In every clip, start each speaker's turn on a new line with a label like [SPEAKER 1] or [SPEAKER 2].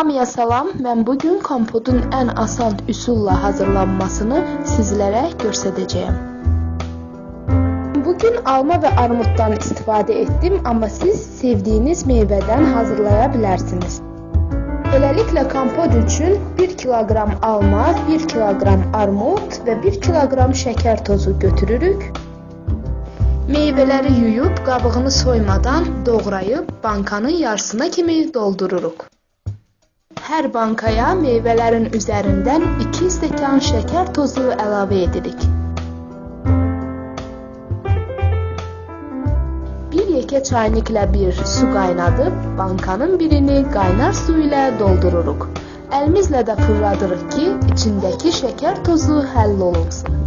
[SPEAKER 1] Hamıya salam, mən bugün kompotun ən asan üsulla hazırlanmasını sizlərə göstərəcəyəm. Bugün alma və armuddan istifadə etdim, amma siz sevdiyiniz meyvədən hazırlaya bilərsiniz. Beləliklə kompot üçün 1 kiloqram alma, 1 kiloqram armud və 1 kiloqram şəkər tozu götürürük. Meyvələri yuyub, qabığını soymadan doğrayıb, bankanın yarısına kimi doldururuq. Hər bankaya meyvələrin üzərindən 2 stəkan şəkər tozu əlavə edirik. Bir yekə çayniklə bir su qaynadıb, bankanın birini qaynar su ilə doldururuq. Əlimizlə də fırladırıq ki, içindəki şəkər tozu həll olunsun.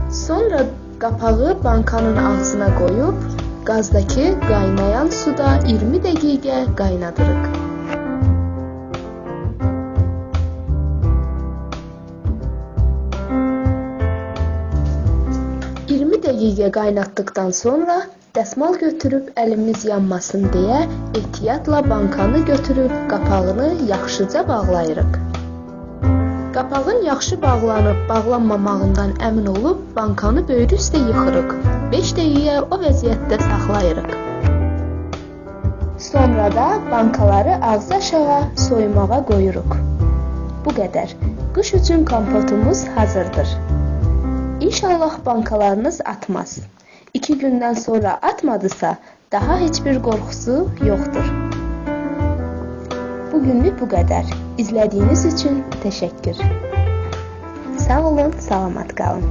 [SPEAKER 1] Sonra qapağı bankanın ağzına qoyub, qazdakı qaynayan suda 20 dəqiqə qaynadırıq. Dəqiqə qaynatdıqdan sonra dəsmal götürüb əlimiz yanmasın deyə ehtiyatla bankanı götürüb qapağını yaxşıca bağlayırıq. Qapağın yaxşı bağlanıb bağlanmamağından əmin olub bankanı böyrü üstə yıxırıq. 5 dəqiqə o vəziyyətdə saxlayırıq. Sonra da bankaları ağzı aşağı soyumağa qoyuruq. Bu qədər. Qış üçün kompotumuz hazırdır. İnşallah bankalarınız atmaz. 2 gündən sonra atmadısa, daha heç bir qorxusu yoxdur. Bugünlük bu qədər. İzlədiyiniz üçün təşəkkür. Sağ olun, salamat qalın.